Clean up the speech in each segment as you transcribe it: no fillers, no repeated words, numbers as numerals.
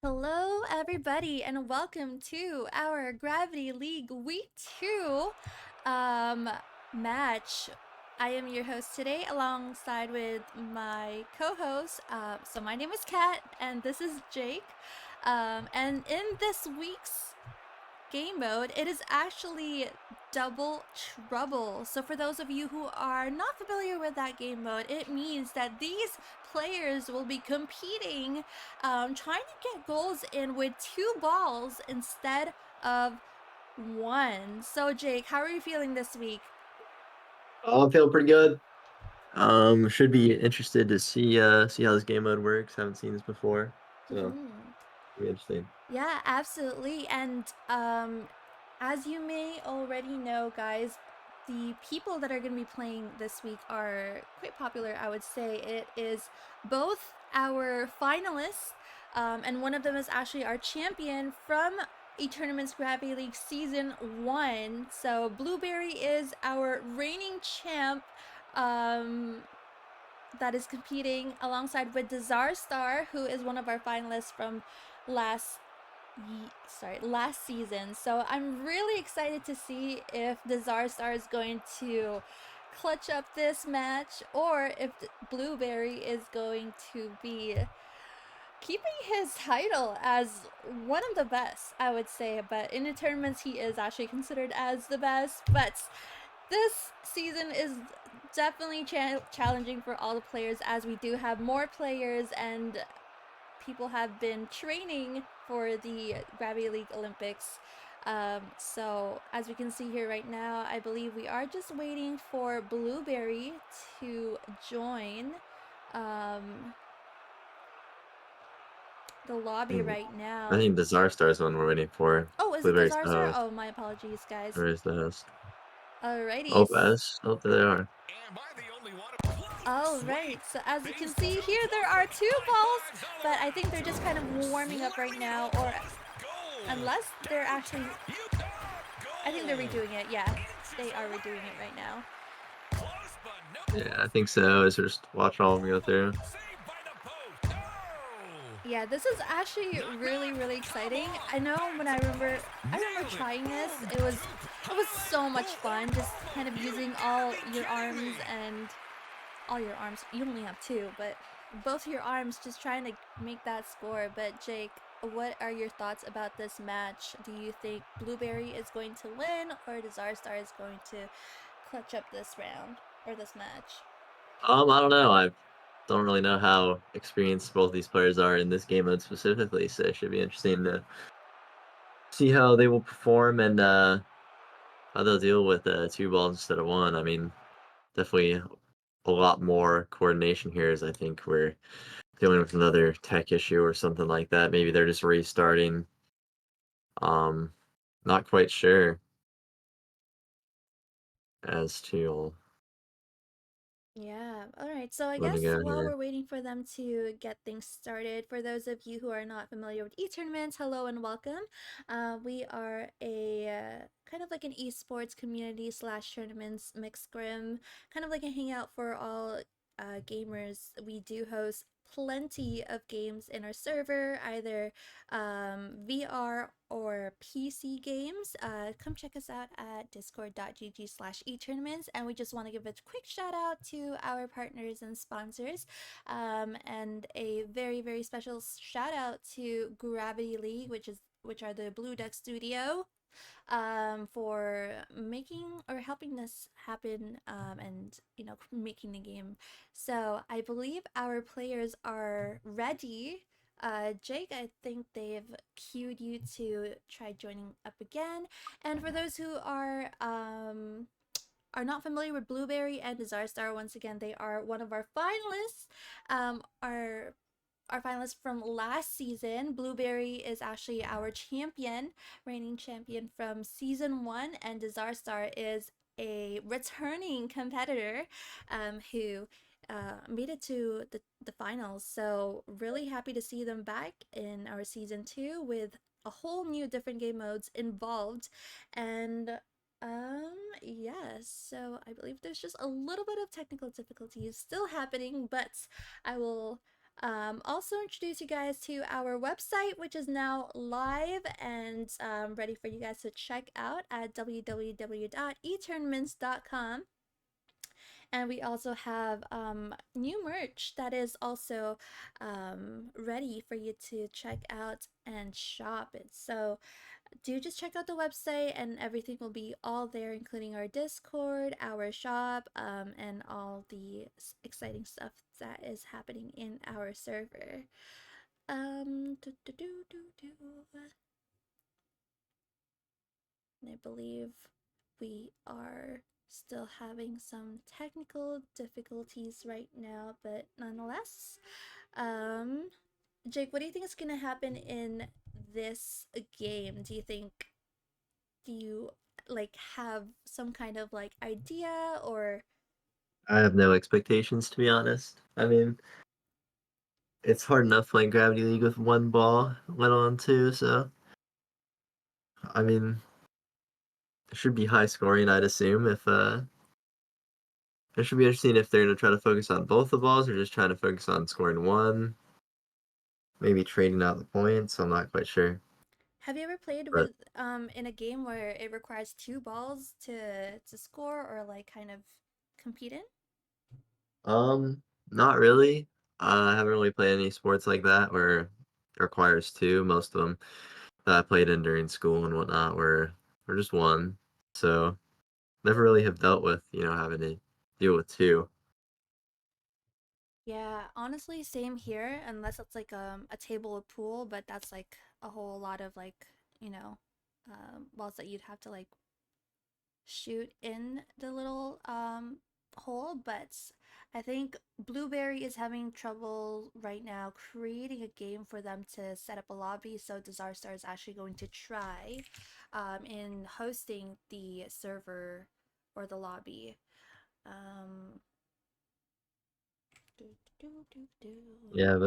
Hello, everybody, and welcome to our Gravity League Week 2 um, match. I am your host today, alongside with my co-host. So my name is Kat, and this is Jake. And in this week's game mode, it is actually double trouble. So for those of you who are not familiar with that game mode, it means that these players will be competing, trying to get goals in with two balls instead of one. So Jake, how are you feeling this week? Oh, I'm feeling pretty good. Should be interested to see how this game mode works. Haven't seen this before, so Mhm. be interesting. Yeah, absolutely. And as you may already know, guys, the people that are going to be playing this week are quite popular, I would say. It is both our finalists, and one of them is actually our champion from Eternaments Gravity League Season 1. So Blueberry is our reigning champ. Um, that is competing alongside with Disarstar, who is one of our finalists from last last season. So I'm really excited to see if the Zarstar is going to clutch up this match, or if Blueberry is going to be keeping his title as one of the best, I would say. But in the tournaments, he is actually considered as the best. But this season is definitely challenging for all the players, as we do have more players and people have been training for the Gravity League Olympics. So as we can see here right now, I believe we are just waiting for Blueberry to join the lobby Hmm. right I now. think the Zarstar is the one we're waiting for. Oh, is it the Blueberry's the Zarstar? host. Oh, my apologies, guys. Or is the host? Alrighty. Oh, S. Oh, there they are. All right, so as you can see here, there are two balls, but I think they're just kind of warming up right now, or unless they're actually, I think they're redoing it. Yeah, they are redoing it right now. Yeah, I think so. Is just watch all of them go through. Yeah, this is actually really exciting. I know when I remember trying this, it was so much fun, just kind of using all your arms and all your arms. You only have two, but both your arms just trying to make that score. But Jake, what are your thoughts about this match? Do you think Blueberry is going to win, or Disarstar is going to clutch up this round or this match? I don't know. I don't really know how experienced both these players are in this game mode specifically, so it should be interesting to see how they will perform and how they'll deal with two balls instead of one. I mean, definitely a lot more coordination here, as I think we're dealing with another tech issue or something like that. Maybe they're just restarting. Um, Not quite sure as to Yeah, all right. So I when to guess go while here. we're waiting for them to get things started, for those of you who are not familiar with e-tournaments, hello and welcome. We are a kind of like an esports community slash tournaments mixed grim, kind of like a hangout for all gamers. We do host plenty of games in our server, either VR or PC games. Come check us out at discord.gg/etournaments. And we just want to give a quick shout out to our partners and sponsors. And a very special shout out to Gravity League, which are the Blue Duck Studio, for making or helping this happen, and making the game. So I believe our players are ready. Jake, I think they've queued you to try joining up again. And for those who are not familiar with Blueberry and Disarstar, once again, they are one of our finalists. Our finalists from last season. Blueberry is actually our champion, reigning champion from season 1, and Disarstar is a returning competitor, who made it to the finals. So really happy to see them back in our season 2 with a whole new different game modes involved. And yes, so I believe there's just a little bit of technical difficulties still happening, but I will Also introduce you guys to our website, which is now live and ready for you guys to check out at www.eternaments.com. And we also have new merch that is also ready for you to check out and shop it. So do just check out the website, and everything will be all there, including our Discord, our shop, and all the exciting stuff that is happening in our server. Do, do, do, do, do. I believe we are still having some technical difficulties right now, but nonetheless, um, Jake, what do you think is gonna happen in this game? Do you like have some kind of like idea or I have no expectations, to be honest. I mean, it's hard enough playing Gravity League with one ball, let alone two, so I mean, it should be high scoring, I'd assume, if it should be interesting if they're gonna try to focus on both the balls or just trying to focus on scoring one, maybe trading out the points, I'm not quite sure. have you ever played But with in a game where it requires two balls to score or like kind of compete in? um not really. I haven't really played any sports like that where it requires two. Most of them that I played in during school and whatnot were just one. So never really have dealt with, having to deal with two. Yeah, honestly, same here, unless it's like a table of pool, but that's like a whole lot of like, you know, balls that you'd have to like shoot in the little hole, but I think Blueberry is having trouble right now creating a game for them to set up a lobby, so Disarstar is actually going to try in hosting the server or the lobby. Um, do, do, do, do. Yeah,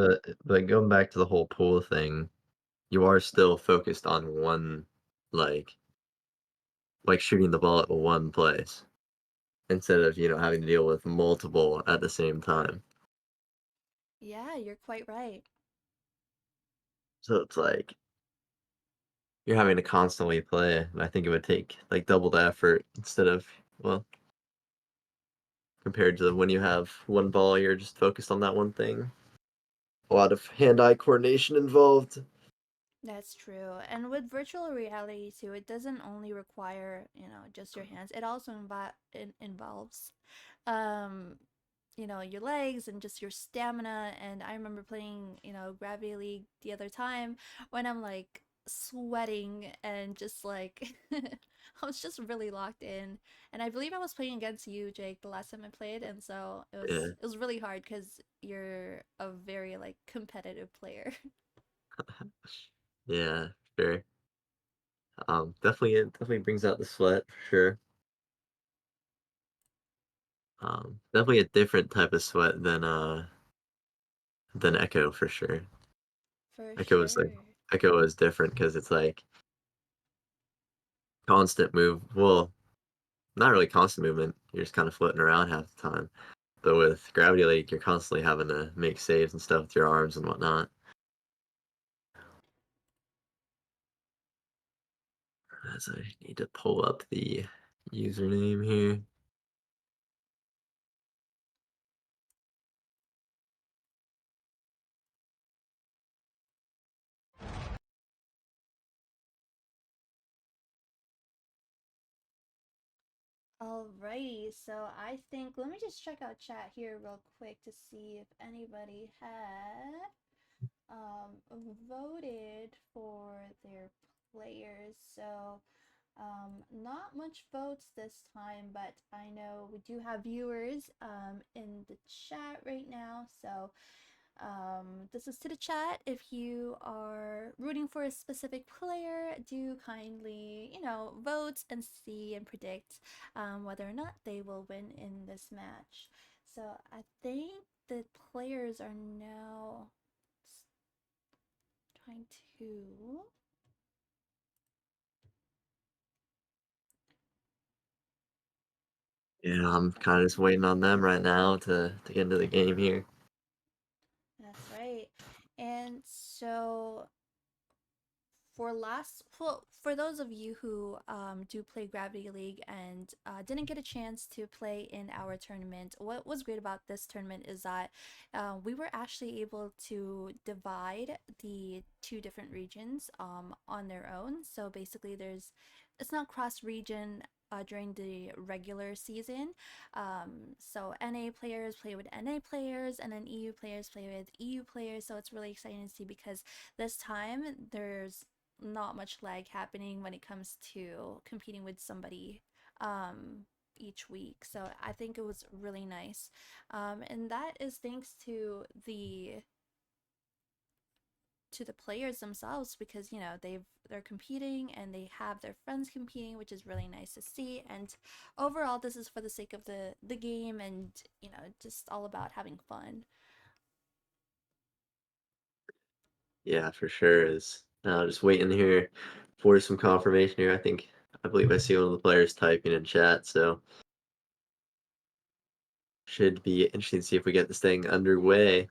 but going back to the whole pool thing, you are still focused on one, like shooting the ball at one place instead of, having to deal with multiple at the same time. Yeah, you're quite right. So it's like you're having to constantly play, and I think it would take like double the effort instead of, well, compared to when you have one ball, you're just focused on that one thing. A lot of hand-eye coordination involved. That's true. And with virtual reality too, it doesn't only require, just your hands. It also involves um your legs and just your stamina. And I remember playing, Gravity League the other time when I'm like sweating and just like I was just really locked in. And I believe I was playing against you, Jake, the last time I played, and so it Yeah, was it was really hard because you're a very like competitive player. yeah, sure. Definitely, it definitely brings out the sweat for sure. Definitely a different type of sweat than Echo for sure. For Echo is like sure. Echo is different because it's like constant move. Well, not really constant movement. You're just kind of floating around half the time. But with Gravity League, you're constantly having to make saves and stuff with your arms and whatnot. As I need to pull up the username here. Alrighty, so I think let me just check out chat here real quick to see if anybody had voted for their players. So not much votes this time, but I know we do have viewers in the chat right now. So this is to the chat. If you are rooting for a specific player, do kindly, vote and see and predict whether or not they will win in this match. So I think the players are now trying to. Yeah, I'm kind of just waiting on them right now to get into the game here. That's So for those of you who do play Gravity League and didn't get a chance to play in our tournament, what was great about this tournament is that we were actually able to divide the two different regions on their own. So basically, it's not cross region. During the regular season. So NA players play with NA players, and then EU players play with EU players. So it's really exciting to see because this time there's not much lag happening when it comes to competing with somebody each week. So I think it was really nice. And that is thanks to the players themselves because they're competing and they have their friends competing, which is really nice to see. And overall, this is for the sake of the game and just all about having fun. Yeah, for sure. Is just waiting here for some confirmation here. I believe I see one of the players typing in chat, so should be interesting to see if we get this thing underway.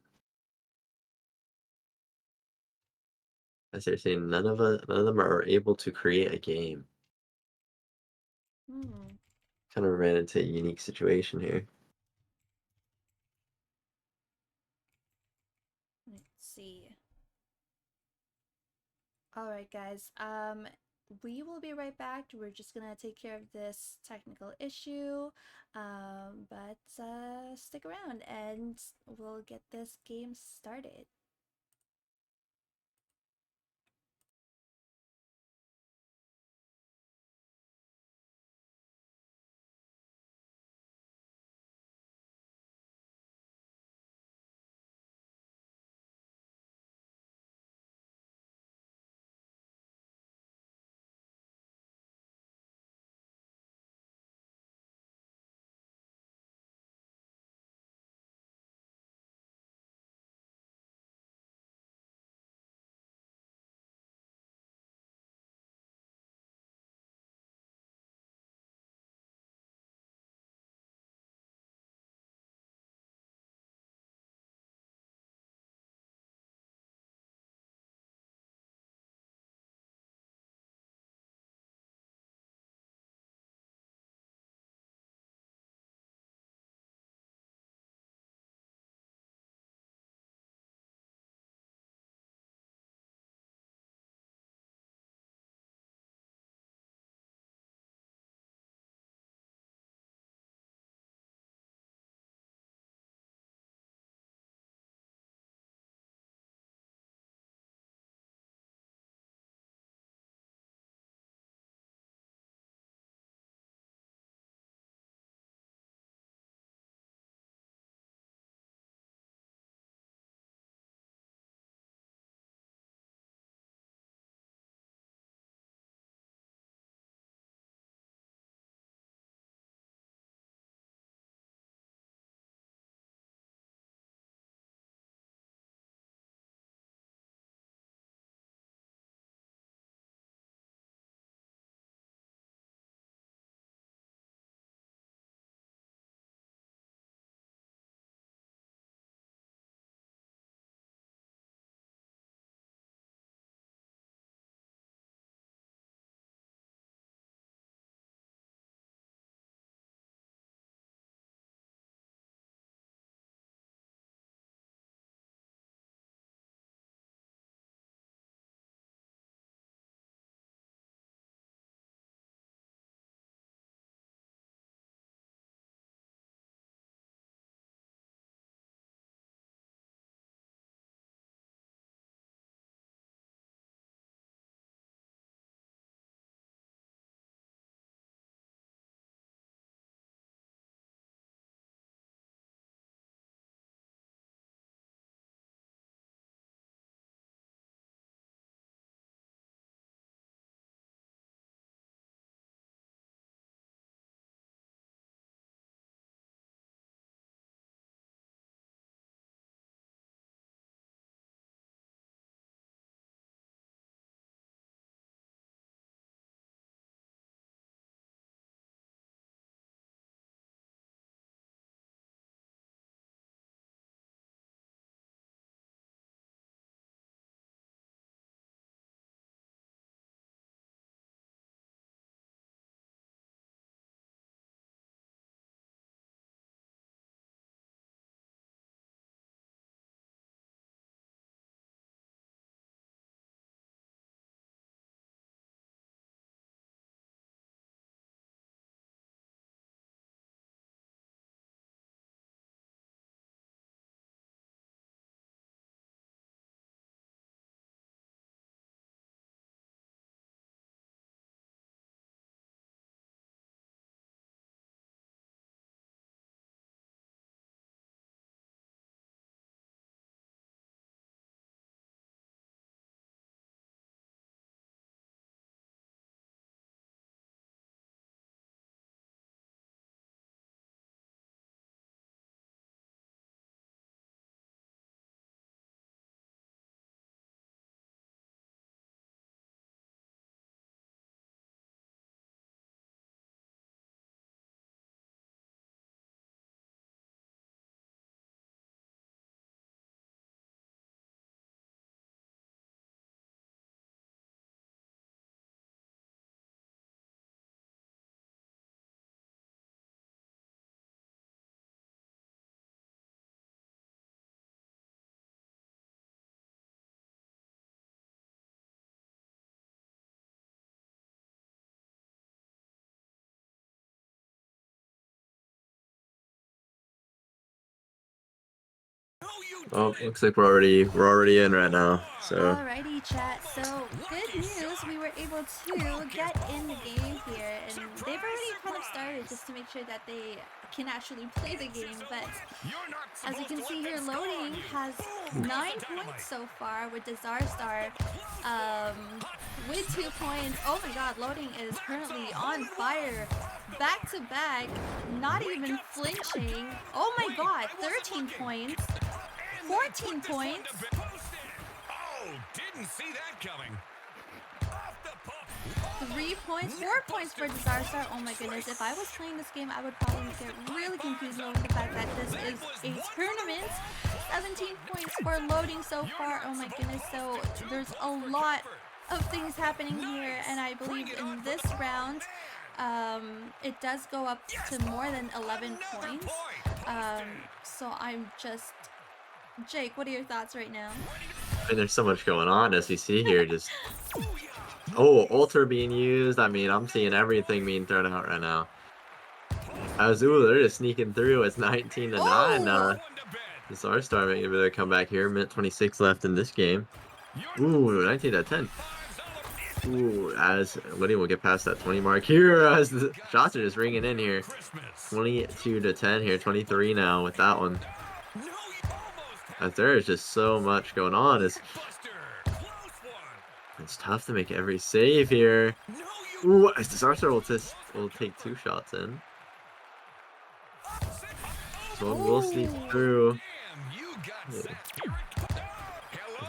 As they're saying, none of them are able to create a game. Hmm. Kind of ran into a unique situation here. Let's see. All right, guys. We will be right back. We're just gonna take care of this technical issue, but stick around and we'll get this game started. Oh, looks like we're already in right now. So Alrighty, chat. So, good news, we were able to get in the game here, and they've already kind of started just to make sure that they can actually play the game. But as you can see here, loading has 9 points so far with Disarstar with 2 points. Oh my god, loading is currently on fire. Back to back, not even flinching. Oh my god, 13 points, 14 points. Didn't see that coming. 3 points, 4 points for Disarstar. Oh my goodness, if I was playing this game, I would probably get really confused knowing the fact that this is a tournament. 17 points for loading so far. Oh my goodness, so there's a lot of things happening here, and I believe in this round, it does go up to more than 11 points. So I'm just... Jake, what are your thoughts right now? I mean, there's so much going on as we see here. Just altar being used. I mean, I'm seeing everything being thrown out right now. Azul, they're just sneaking through. It's 19 to 9. Disarstar making a bit of a comeback here. Minute 26 left in this game. Ooh, 19 to 10. Ooh, as Liddy will get past that 20 mark here, as the shots are just ringing in here. 22 to 10 here, 23 now with that one. As there is just so much going on. It's tough to make every save here. Ooh, as Disarstar will take 2 shots in. So one will sneak through.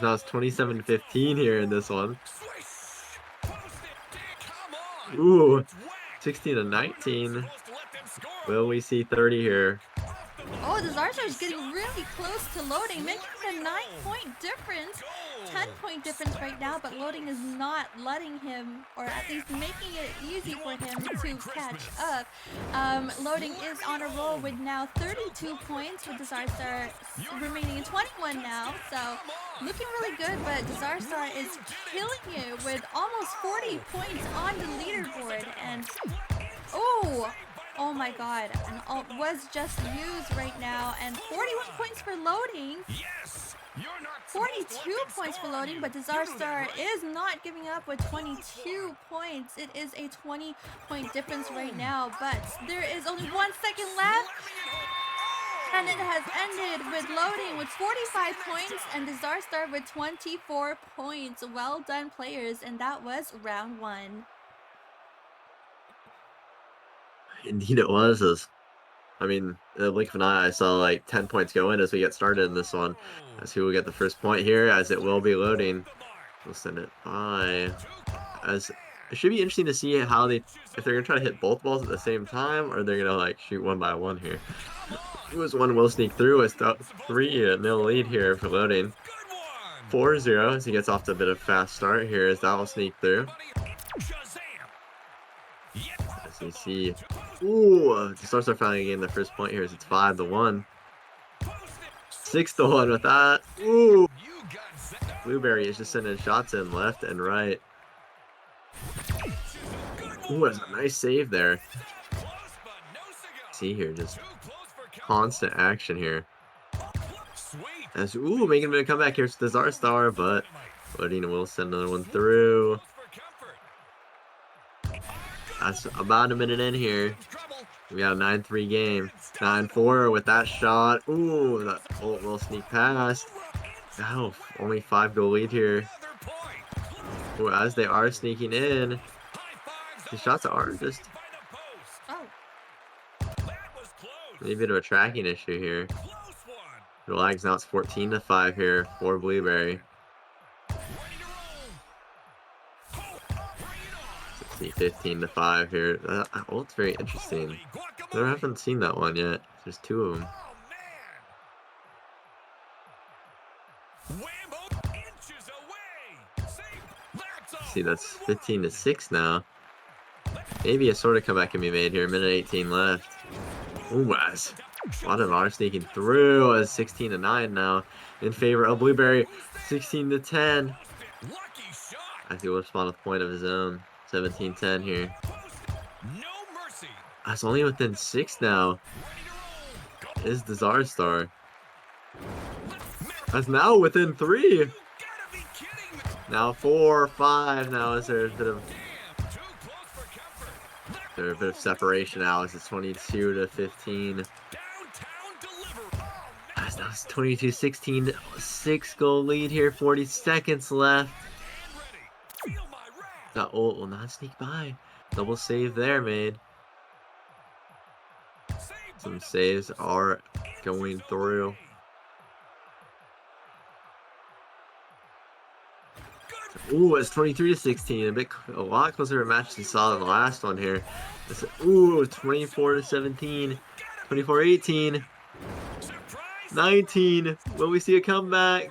Now it's 27-15 here in this one. Ooh, 16 to 19. Will we see 30 here? Oh, Disarstar is getting really close to loading, making a 9-point difference. 10-point difference right now, but loading is not letting him, or at least making it easy for him to catch up. Loading is on a roll with now 32 points, with Disarstar remaining in 21 now. So looking really good, but Disarstar is killing it with almost 40 points on the leaderboard. And oh my god, an ult was just used right now, and 41 points for loading. 42 points for loading, but Disarstar is not giving up with 22 points. It is a 20-point difference right now, but there is only 1 second left. And it has ended with loading with 45 points and Disarstar with 24 points. Well done, players, and that was round 1. Indeed it was. I mean, in the blink of an eye, I saw like 10 points go in as we get started in this one. As who will get the first point here, as it will be loading. We'll send it by. As it should be interesting to see how if they're gonna try to hit both balls at the same time, or they're gonna like shoot one by one here. Who's one will sneak through as 3-0 lead here for loading. 4-0 as he gets off to a bit of a fast start here as that will sneak through. As you see, ooh, Disarstar finally getting the first point here as it's 5-1. 6-1 with that. Ooh, Blueberry is just sending shots in left and right. Ooh, that's a nice save there. See here, just constant action here. As making a bit of comeback here to Disarstar, but loading will send another one through. That's about a minute in here. We got a 9-3 game. 9-4 with that shot. Ooh, that ult will sneak past. Oh, only 5-goal lead here. Ooh, as they are sneaking in, the shots are just maybe a bit of a tracking issue here. The lags now it's 14-5 here for Blueberry. 15-5 here. Ult's very interesting. I haven't seen that one yet. There's 2 of them. See, that's 15-6 now. Maybe a sort of comeback can be made here. Minute 18 left. Ooh, as a lot of are sneaking through as 16-9 now in favor of Blueberry. 16-10. As he will spawn a point of his own. 17-10 here. That's only within 6 now. Is Disarstar. That's now within 3. Now 4, 5. Now is there a bit of separation now as it's 22 to 15. As now it's 22-16, 6-goal lead here, 40 seconds left. That ult will not sneak by. Double save there made. Some saves are going through. Ooh, it's 23-16. A lot closer to a match we saw than the last one here. Ooh, 24-17. 24-18. 19. Will we see a comeback?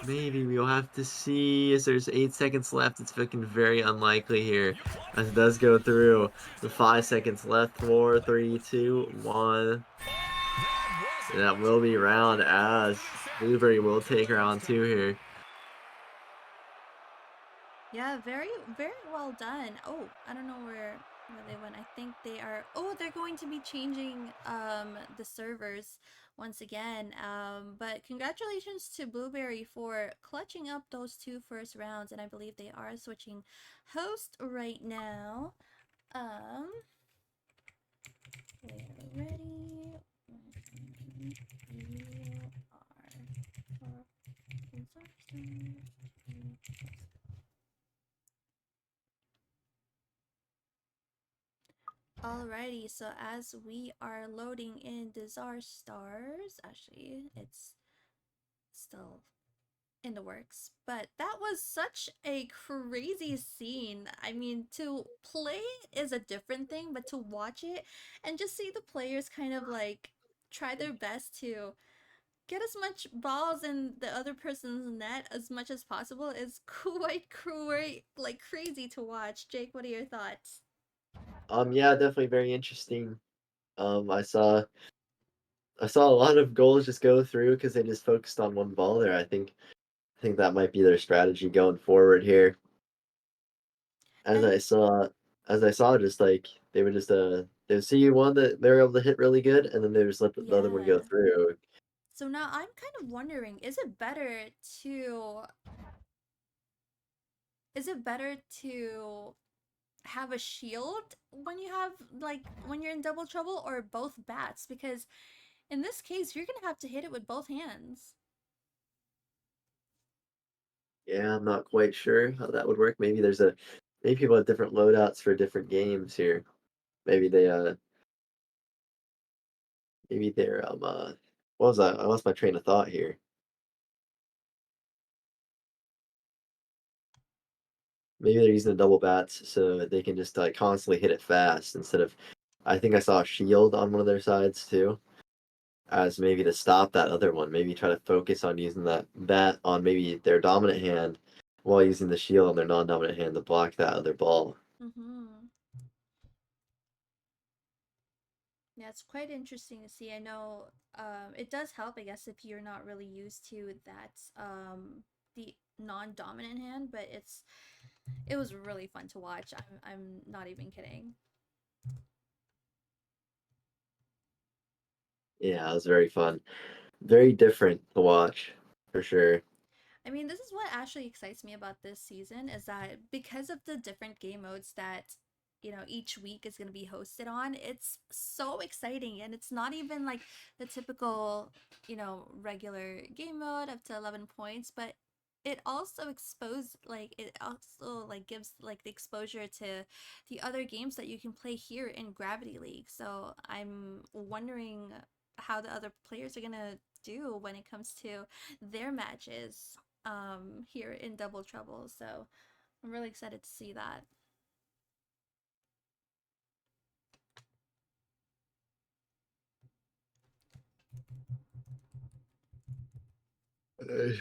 Maybe we'll have to see as there's 8 seconds left. It's looking very unlikely here as it does go through. The 5 seconds left. 4, 3, 2, 1. And that will be round as Blueberry will take round 2 here. Yeah, very, very well done. Oh, I don't know where they went. I think they are. Oh, they're going to be changing the servers once again. But congratulations to Blueberry for clutching up those 2 first rounds, and I believe they are switching host right now. We're ready. You are. Alrighty, so as we are loading in Disarsstars, actually, it's still in the works, but that was such a crazy scene. I mean, to play is a different thing, but to watch it and just see the players kind of like try their best to get as much balls in the other person's net as much as possible is quite like crazy to watch. Jake, what are your thoughts? Yeah, definitely very interesting. I saw a lot of goals just go through because they just focused on one ball there. I think that might be their strategy going forward here. As And I saw, as I saw, just like they would just they would see one that they were able to hit really good, and then they just let the other one go yeah. through. So now I'm kind of wondering, to is it better to have a shield when you have like when you're in double trouble or both bats? Because in this case, you're gonna have to hit it with both hands. Yeah, I'm not quite sure how that would work. Maybe people have different loadouts for different games here. Maybe they're what was that? I lost my train of thought here. Maybe they're using the double bats so that they can just like constantly hit it fast instead of. I think I saw a shield on one of their sides too, as maybe to stop that other one. Maybe try to focus on using that on maybe their dominant hand while using the shield on their non-dominant hand to block that other ball. Mm-hmm. Yeah, it's quite interesting to see. I know it does help, I guess, if you're not really used to that the non-dominant hand, but it was really fun to watch. I'm not even kidding. Yeah, it was very fun. Very different to watch, for sure. I mean, this is what actually excites me about this season is that because of the different game modes that each week is going to be hosted on, it's so exciting, and it's not even like the typical regular game mode up to 11 points, but it also like gives like the exposure to the other games that you can play here in Gravity League. So I'm wondering how the other players are going to do when it comes to their matches here in Double Trouble. So I'm really excited to see that.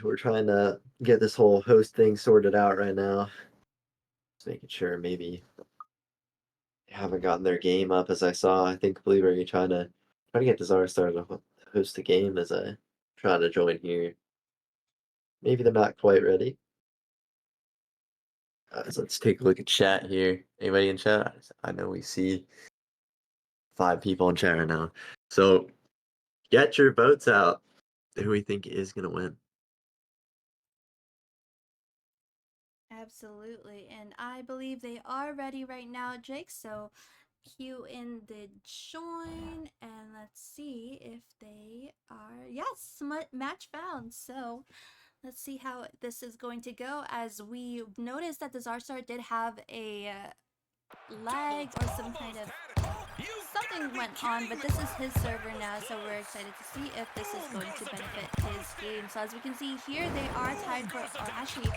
We're trying to get this whole host thing sorted out right now. Just making sure maybe they haven't gotten their game up as I saw. I think Blueberry trying to get Disarstar to host the game as I try to join here. Maybe they're not quite ready. So let's take a look at chat here. Anybody in chat? I know we see 5 people in chat right now. So get your votes out. who we think is gonna win. Absolutely. And I believe they are ready right now, Jake. So cue in the join and let's see if they are. Yes, match found. So let's see how this is going to go, as we noticed that the Disarstar did have a lag or some kind of something went on, but this is his server now, so we're excited to see if this is going to benefit his game. So as we can see here, they are tied for, or actually,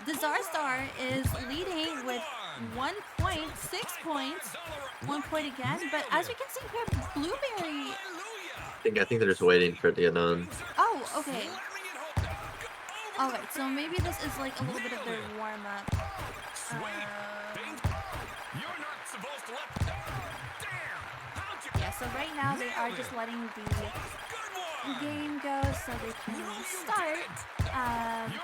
Disarstar is leading with 1 point, 6 points, 1 point again. But as we can see here, Blueberry. I think they're just waiting for it to get on. Oh, okay. All right, so maybe this is like a little bit of their warm up. Yeah, so right now they are just letting the game go so they can start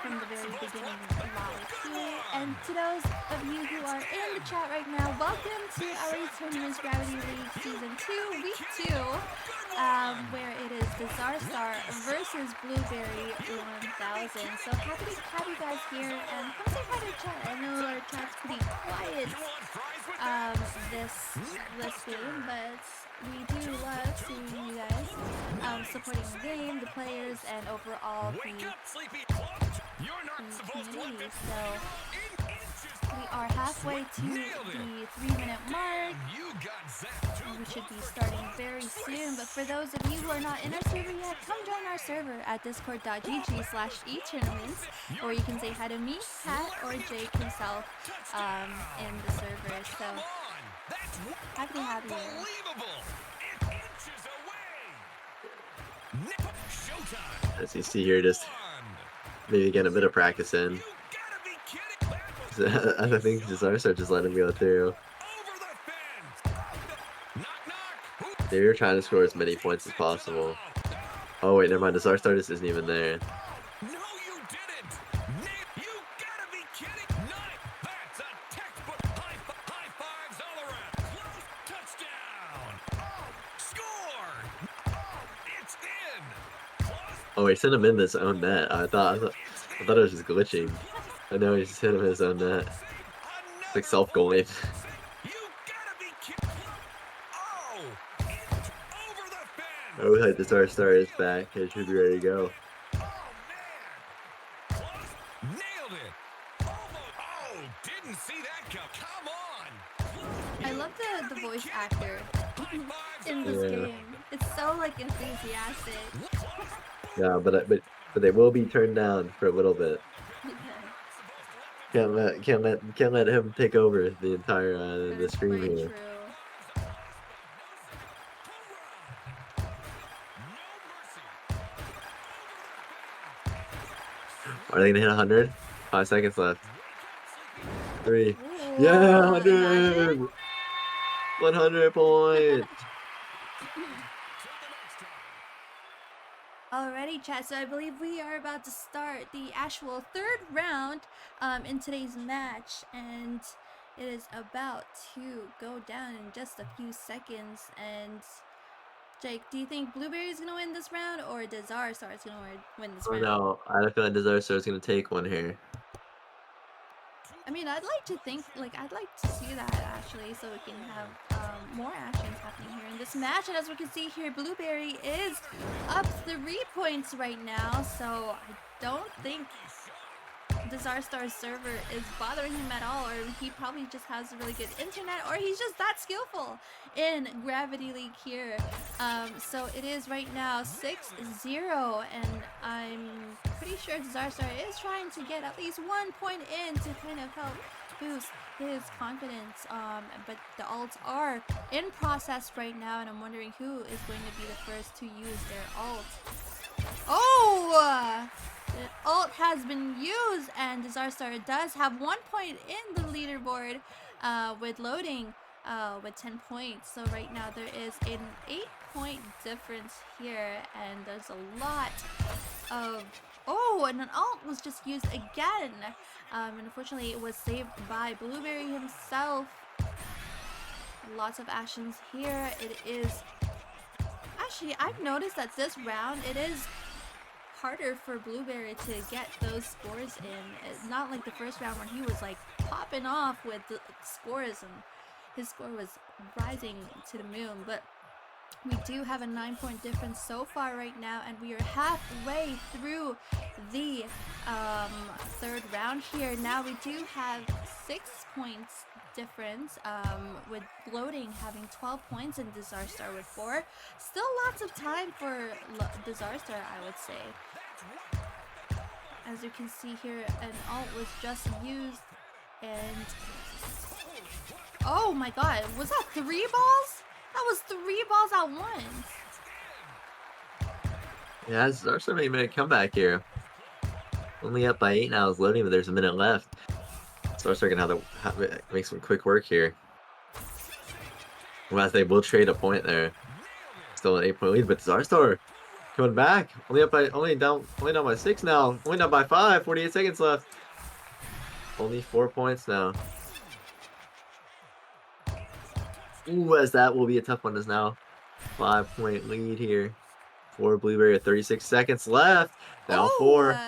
from the very beginning live here. And to those of you who are in the chat right now, welcome to our Eternaments Gravity League Season 2, Week 2, where it is Disarstar versus Blueberry1000. So happy to have you guys here, and come say hi to the chat. I know our chat's pretty quiet this game, but we do love seeing you guys supporting the game, the players, and overall the community. So we are halfway to the 3-minute mark. We should be starting very soon, but for those of you who are not in our server yet, come join our server at discord.gg/etournaments, or you can say hi to me, Pat, or Jake himself in the server. So happy to have you. As you see here, just maybe getting a bit of practice in. I think Disarstar just let him go through. They're trying to score as many points as possible. Oh wait, never mind. Disarstar just isn't even there. Oh, he sent him in his own net. I thought it was just glitching. I know he just hit him in his own net. It's like self-goaling. Oh, like Disarstar is back. It should be ready to go. I love the voice actor in this game. It's so like enthusiastic. Yeah, but they will be turned down for a little bit. Can't let him take over the entire the stream here. True. Are they gonna hit 100? 5 seconds left. 3. Ooh, Yeah, 100! imagine. 100 points! Alrighty, chat. So I believe we are about to start the actual third round in today's match, and it is about to go down in just a few seconds. And Jake, do you think Blueberry is gonna win this round, or Disarstar is gonna win this round? No, I feel like Disarstar is gonna take one here. I mean, I'd like to think, I'd like to see that actually, so we can have more actions happening here in this match. And as we can see here, Blueberry is up 3 points right now, so I don't think Disarstar's server is bothering him at all, or he probably just has a really good internet, or he's just that skillful in Gravity League here. So it is right now 6-0, and I'm pretty sure Disarstar is trying to get at least 1 point in to kind of help boost his confidence. But the ults are in process right now, and I'm wondering who is going to be the first to use their ult. Oh! The ult has been used, and Disarstar does have 1 point in the leaderboard with loading with 10 points. So right now there is an 8-point difference here, and there's a lot of... Oh, and an ult was just used again. And unfortunately it was saved by Blueberry himself. Lots of actions here. It is... Actually, I've noticed that this round, it is harder for Blueberry to get those scores in. It's not like the first round where he was like popping off with the scores and his score was rising to the moon. But we do have a 9-point difference so far right now, and we are halfway through the third round here. Now we do have 6 points difference, with Loading having 12 points and Disarstar with 4. Still lots of time for Disarstar, I would say. As you can see here, an ult was just used, and oh my god, was that 3 balls? That was 3 balls at once. Yeah, Disarstar made a comeback here. Only up by 8 now is Loading, but there's a minute left. Disarstar gonna have to make some quick work here. Well, they will trade a point there. Still an 8-point lead, but Disarstar coming back. Only down by 6 now. Only down by 5. 48 seconds left. Only 4 points now. Ooh, as that will be a tough one as now. 5-point lead here for Blueberry at 36 seconds left. Down 4.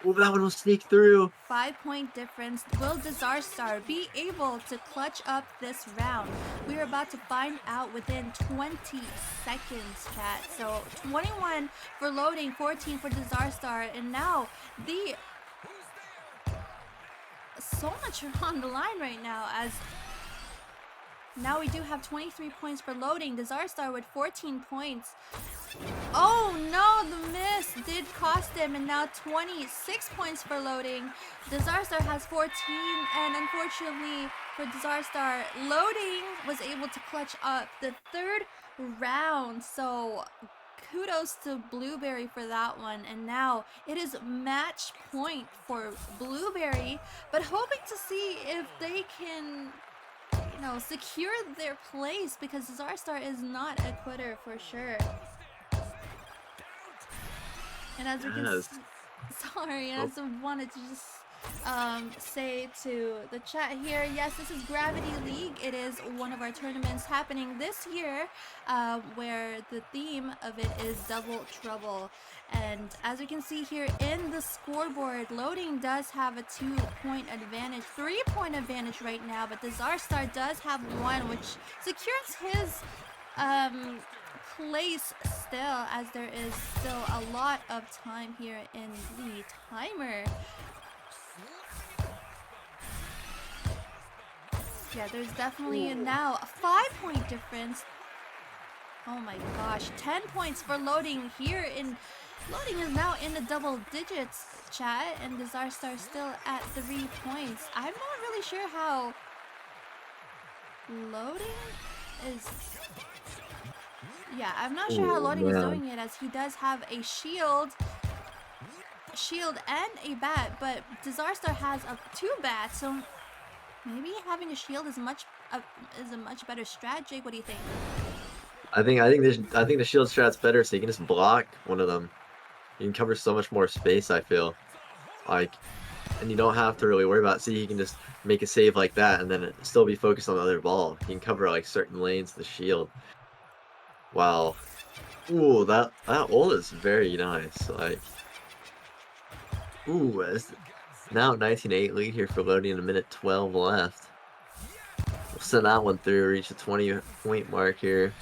Ooh, that one will sneak through. 5-point difference. Will Disarstar be able to clutch up this round? We are about to find out within 20 seconds, chat. So 21 for Loading, 14 for Disarstar, and now so much on the line right now, as now we do have 23 points for Loading. Disarstar with 14 points. Oh no, the miss did cost him, and now 26 points for Loading. Disarstar has 14, and unfortunately for Disarstar, Loading was able to clutch up the third round. So kudos to Blueberry for that one, and now it is match point for Blueberry, but hoping to see if they can, you know, secure their place, because Disarstar is not a quitter for sure. And as we can sorry, I just wanted to just say to the chat here, yes, this is Gravity League. It is one of our tournaments happening this year, where the theme of it is Double Trouble. And as we can see here in the scoreboard, Loading does have a 2-point advantage, 3-point advantage right now, but Disarstar does have 1, which secures his place still, as there is still a lot of time here in the timer. Yeah, there's definitely now a 5-point difference. Oh my gosh, 10 points for Loading here. Loading is now in the double digits, chat, and Disarstar still at 3 points. I'm not really sure how Loading is. Yeah, I'm not sure how Loading is doing it, as he does have a shield and a bat, but Disarstar has 2 bats, so maybe having a shield is a much better strat. Jake, what do you think? I think the shield strat's better, so you can just block one of them. You can cover so much more space, I feel. Like, and you don't have to really worry about. See, you can just make a save like that, and then still be focused on the other ball. You can cover like certain lanes with the shield. Wow. Ooh, that ult is very nice. Like, ooh, it's now 19-8 lead here for Loading, in a minute 12 left. We'll send that one through, reach the 20-point mark here.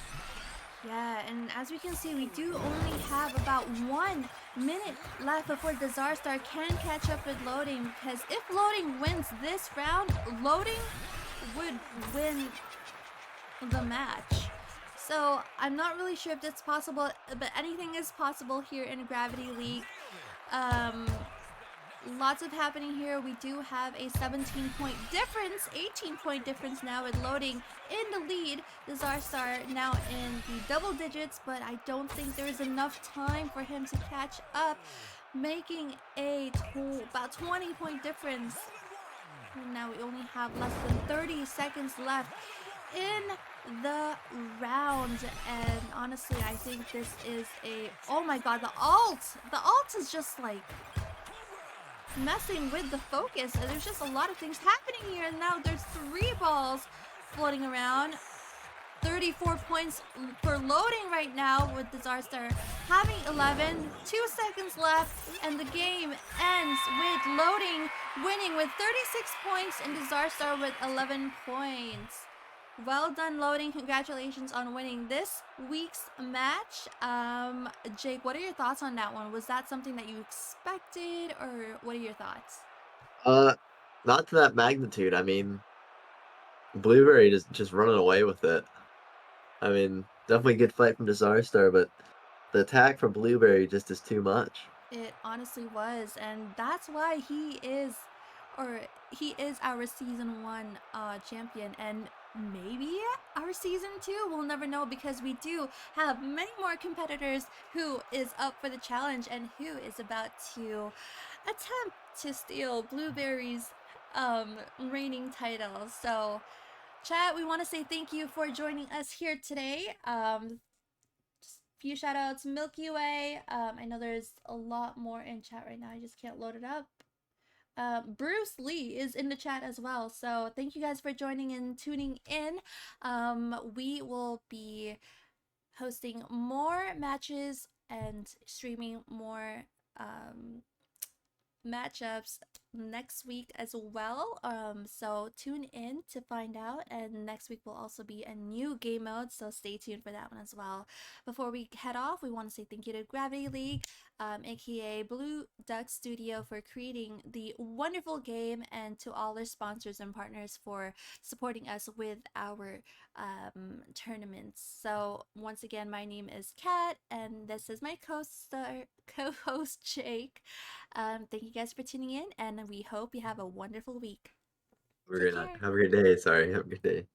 Yeah, and as we can see, we do only have about 1 minute left before Disarstar can catch up with Loading, because if Loading wins this round, Loading would win the match. So I'm not really sure if that's possible, but anything is possible here in Gravity League. Lots of happening here. We do have a 17-point difference, 18-point difference now, with Loading in the lead. Disarstar now in the double digits, but I don't think there is enough time for him to catch up, making about 20-point difference. And now we only have less than 30 seconds left in the round, and honestly, I think this is oh my god, the ult is just like messing with the focus. There's just a lot of things happening here, and now there's 3 balls floating around. 30 34 points for loading right now with Disarstar having 11, 2 seconds left, and the game ends with loading winning with 36 points and Disarstar with 11 points. Well done, loading. Congratulations on winning this week's match. Jake, what are your thoughts on that one? Was that something that you expected, or what are your thoughts? Uh, Not to that magnitude. I mean, Blueberry just running away with it. I mean, definitely good fight from Disarstar, but the attack from Blueberry just is too much. It honestly was, and that's why he is our season one champion, and maybe our season two. We'll never know because we do have many more competitors who is up for the challenge and who is about to attempt to steal Blueberry's reigning title. So, chat, we want to say thank you for joining us here today. Few shout outs, Milky Way. I know there's a lot more in chat right now. I just can't load it up. Bruce Lee is in the chat as well. So thank you guys for joining and tuning in. We will be hosting more matches and streaming more matchups next week as well. So tune in to find out. And next week will also be a new game mode, so stay tuned for that one as well. Before we head off, we want to say thank you to Gravity League, aka Blue Duck Studio, for creating the wonderful game, and to all their sponsors and partners for supporting us with our tournaments. So once again, my name is Kat, and this is my co-host Jake. Thank you guys for tuning in, and we hope you have a wonderful week. Have a Take great night. care. Have a great day. Sorry. Have a good day.